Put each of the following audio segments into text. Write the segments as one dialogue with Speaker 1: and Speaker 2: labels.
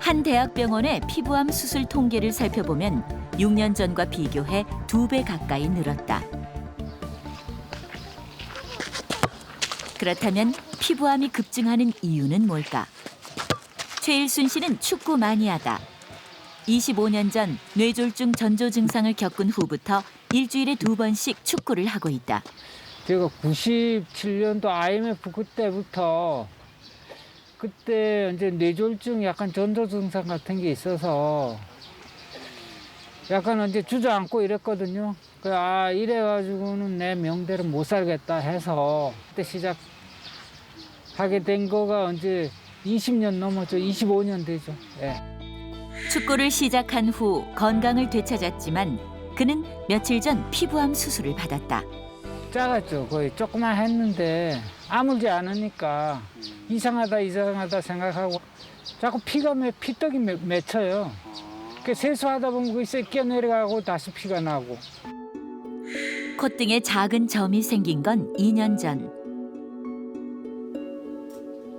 Speaker 1: 한 대학병원의 피부암 수술 통계를 살펴보면 6년 전과 비교해 2배 가까이 늘었다. 그렇다면 피부암이 급증하는 이유는 뭘까? 최일순 씨는 축구 마니아다. 25년 전 뇌졸중 전조 증상을 겪은 후부터 일주일에 2번씩 축구를 하고 있다.
Speaker 2: 제가 97년도 IMF 그때부터 그때 이제 뇌졸중 약간 전조 증상 같은 게 있어서 약간 이제 주저앉고 이랬거든요. 이래가지고는 내 명대로 못 살겠다 해서 그때 시작하게 된 거가 이제 20년 넘었죠. 25년 되죠. 예.
Speaker 1: 축구를 시작한 후 건강을 되찾았지만 그는 며칠 전 피부암 수술을 받았다.
Speaker 2: 작았죠. 거의 조그만 했는데 아물지 않으니까 이상하다 생각하고 자꾸 피떡이 맺혀요. 그 세수하다 보면 거기서 끼어내려가고 다시 피가 나고.
Speaker 1: 콧등에 작은 점이 생긴 건 2년 전.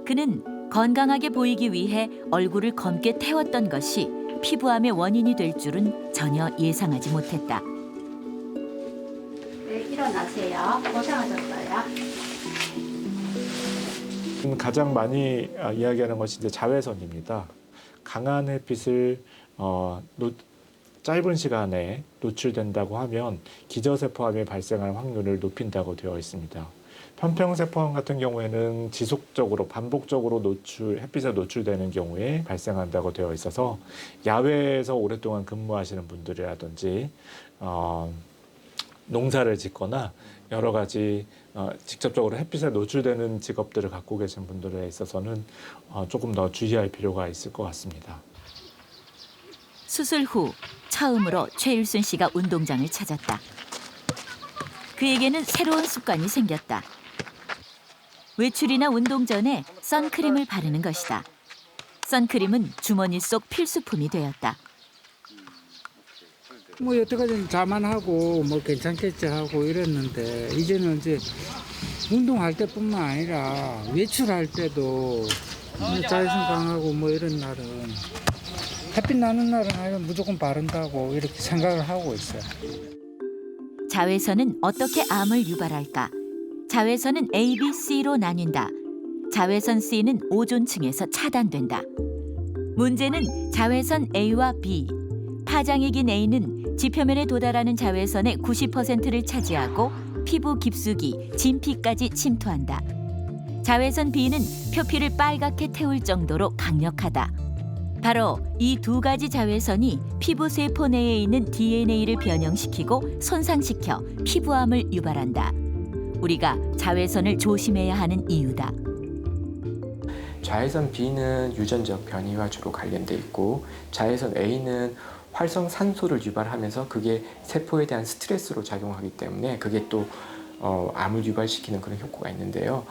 Speaker 1: 그는 건강하게 보이기 위해 얼굴을 검게 태웠던 것이 피부암의 원인이 될 줄은 전혀 예상하지 못했다.
Speaker 3: 네, 일어나세요. 고생하셨어요.
Speaker 4: 가장 많이 이야기하는 것이 이제 자외선입니다. 강한 햇빛을 짧은 시간에 노출된다고 하면 기저세포암이 발생할 확률을 높인다고 되어 있습니다. 편평세포암 같은 경우에는 지속적으로 반복적으로 햇빛에 노출되는 경우에 발생한다고 되어 있어서 야외에서 오랫동안 근무하시는 분들이라든지 농사를 짓거나 여러 가지 직접적으로 햇빛에 노출되는 직업들을 갖고 계신 분들에 있어서는 조금 더 주의할 필요가 있을 것 같습니다.
Speaker 1: 수술 후 처음으로 최일순 씨가 운동장을 찾았다. 그에게는 새로운 습관이 생겼다. 외출이나 운동 전에 선크림을 바르는 것이다. 선크림은 주머니 속 필수품이 되었다.
Speaker 2: 뭐 여태까지는 자만하고 뭐 괜찮겠지 하고 이랬는데 이제는 이제 운동할 때뿐만 아니라 외출할 때도 자외선 강하고 뭐 이런 날은 햇빛 나는 날은 무조건 바른다고 이렇게 생각을 하고 있어요.
Speaker 1: 자외선은 어떻게 암을 유발할까? 자외선은 A, B, C로 나뉜다. 자외선 C는 오존층에서 차단된다. 문제는 자외선 A와 B. 파장이 긴 A는 지표면에 도달하는 자외선의 90%를 차지하고 피부 깊숙이, 진피까지 침투한다. 자외선 B는 표피를 빨갛게 태울 정도로 강력하다. 바로 이 2가지 자외선이 피부 세포 내에 있는 DNA를 변형시키고 손상시켜 피부암을 유발한다. 우리가 자외선을 조심해야 하는 이유다.
Speaker 5: 자외선 B는 유전적 변이와 주로 관련돼 있고 자외선 A는 활성산소를 유발하면서 그게 세포에 대한 스트레스로 작용하기 때문에 그게 또 암을 유발시키는 그런 효과가 있는데요.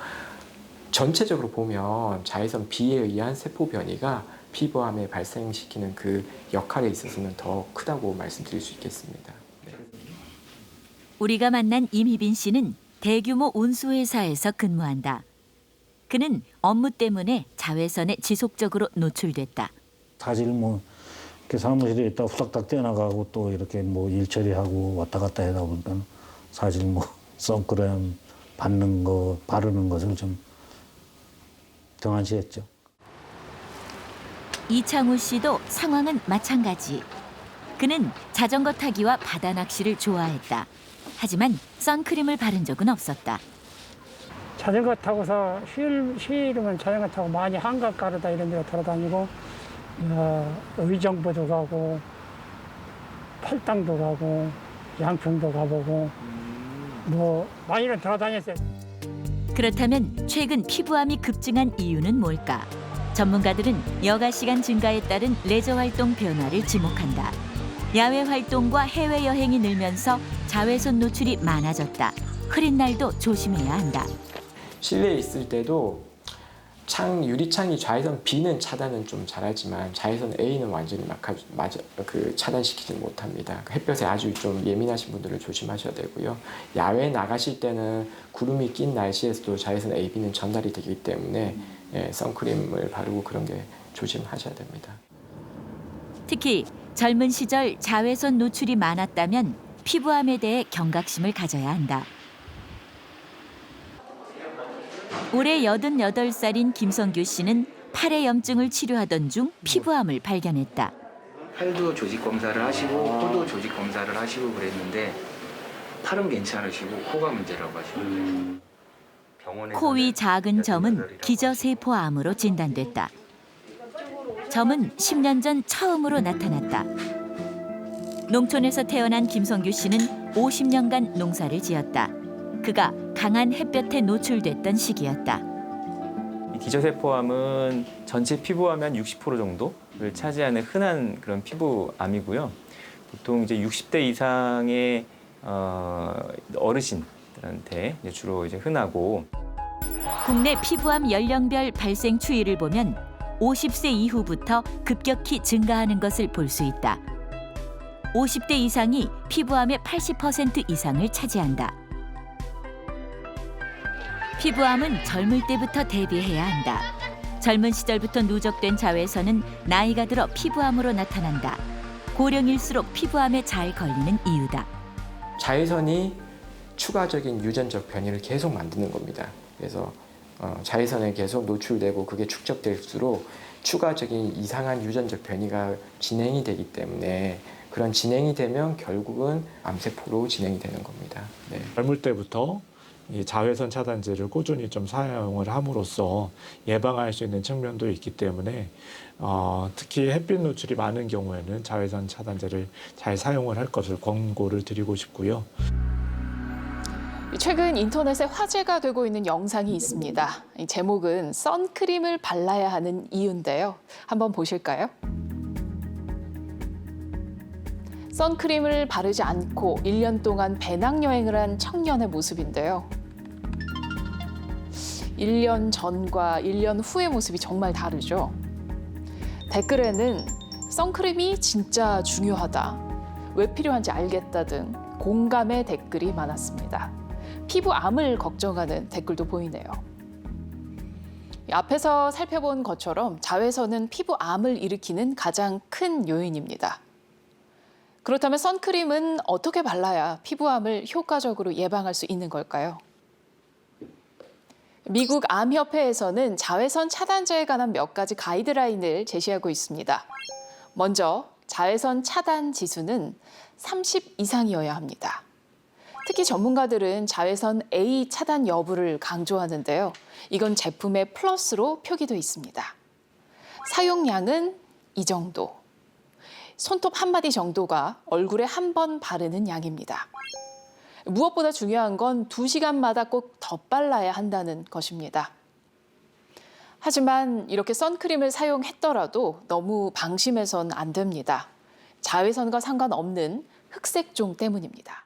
Speaker 5: 전체적으로 보면 자외선 B에 의한 세포 변이가 피부암에 발생시키는 그 역할에 있어서는 더 크다고 말씀드릴 수 있겠습니다. 네.
Speaker 1: 우리가 만난 임희빈 씨는 대규모 운수회사에서 근무한다. 그는 업무 때문에 자외선에 지속적으로 노출됐다.
Speaker 6: 사실 뭐 이렇게 사무실에 있다 후딱딱 뛰어나가고 또 이렇게 뭐 일 처리하고 왔다 갔다 하다 보니까 사실 뭐 선크림 바르는 것을 좀 등한시했죠.
Speaker 1: 이창우 씨도 상황은 마찬가지. 그는 자전거 타기와 바다 낚시를 좋아했다. 하지만 선크림을 바른 적은 없었다.
Speaker 7: 자전거 타고서 휴일이면 자전거 타고 많이 한강 가르다 이런 데 돌아다니고 의정부도 가고 팔당도 가고 양평도 가보고 뭐 많이는 돌아다녔어요.
Speaker 1: 그렇다면 최근 피부암이 급증한 이유는 뭘까? 전문가들은 여가 시간 증가에 따른 레저 활동 변화를 지목한다. 야외 활동과 해외 여행이 늘면서 자외선 노출이 많아졌다. 흐린 날도 조심해야 한다.
Speaker 5: 실내에 있을 때도 유리창이 자외선 B는 차단은 좀 잘하지만 자외선 A는 완전히 차단시키지 못합니다. 햇볕에 아주 좀 예민하신 분들은 조심하셔야 되고요. 야외에 나가실 때는 구름이 낀 날씨에서도 자외선 A, B는 전달이 되기 때문에 선크림을 바르고 그런 게 조심하셔야 됩니다.
Speaker 1: 특히 젊은 시절 자외선 노출이 많았다면 피부암에 대해 경각심을 가져야 한다. 올해 88살인 김성규 씨는 팔의 염증을 치료하던 중 피부암을 발견했다.
Speaker 8: 팔도 조직 검사를 하시고 코도 조직 검사를 하시고 그랬는데 팔은 괜찮으시고 코가 문제라고 하시고 병원에서
Speaker 1: 코 위 작은 점은 기저세포암으로 진단됐다. 점은 10년 전 처음으로 나타났다. 농촌에서 태어난 김성규 씨는 50년간 농사를 지었다. 그가 강한 햇볕에 노출됐던 시기였다.
Speaker 9: 이 기저세포암은 전체 피부암의 한 60% 정도를 차지하는 흔한 그런 피부암이고요. 보통 이제 60대 이상의 어르신들한테 주로 이제 흔하고.
Speaker 1: 국내 피부암 연령별 발생 추이를 보면 50세 이후부터 급격히 증가하는 것을 볼 수 있다. 50대 이상이 피부암의 80% 이상을 차지한다. 피부암은 젊을 때부터 대비해야 한다. 젊은 시절부터 누적된 자외선은 나이가 들어 피부암으로 나타난다. 고령일수록 피부암에 잘 걸리는 이유다.
Speaker 5: 자외선이 추가적인 유전적 변이를 계속 만드는 겁니다. 그래서 자외선에 계속 노출되고 그게 축적될수록 추가적인 이상한 유전적 변이가 진행이 되기 때문에 그런 진행이 되면 결국은 암세포로 진행이 되는 겁니다. 네.
Speaker 4: 젊을 때부터 이 자외선 차단제를 꾸준히 좀 사용을 함으로써 예방할 수 있는 측면도 있기 때문에 특히 햇빛 노출이 많은 경우에는 자외선 차단제를 잘 사용을 할 것을 권고를 드리고 싶고요.
Speaker 10: 최근 인터넷에 화제가 되고 있는 영상이 있습니다. 이 제목은 선크림을 발라야 하는 이유인데요. 한번 보실까요? 선크림을 바르지 않고 1년 동안 배낭여행을 한 청년의 모습인데요. 1년 전과 1년 후의 모습이 정말 다르죠. 댓글에는 선크림이 진짜 중요하다, 왜 필요한지 알겠다 등 공감의 댓글이 많았습니다. 피부암을 걱정하는 댓글도 보이네요. 앞에서 살펴본 것처럼 자외선은 피부암을 일으키는 가장 큰 요인입니다. 그렇다면 선크림은 어떻게 발라야 피부암을 효과적으로 예방할 수 있는 걸까요? 미국 암협회에서는 자외선 차단제에 관한 몇 가지 가이드라인을 제시하고 있습니다. 먼저 자외선 차단 지수는 30 이상이어야 합니다. 특히 전문가들은 자외선 A 차단 여부를 강조하는데요. 이건 제품의 플러스로 표기돼 있습니다. 사용량은 이 정도. 손톱 한 마디 정도가 얼굴에 한 번 바르는 양입니다. 무엇보다 중요한 건 2시간마다 꼭 덧발라야 한다는 것입니다. 하지만 이렇게 선크림을 사용했더라도 너무 방심해선 안 됩니다. 자외선과 상관없는 흑색종 때문입니다.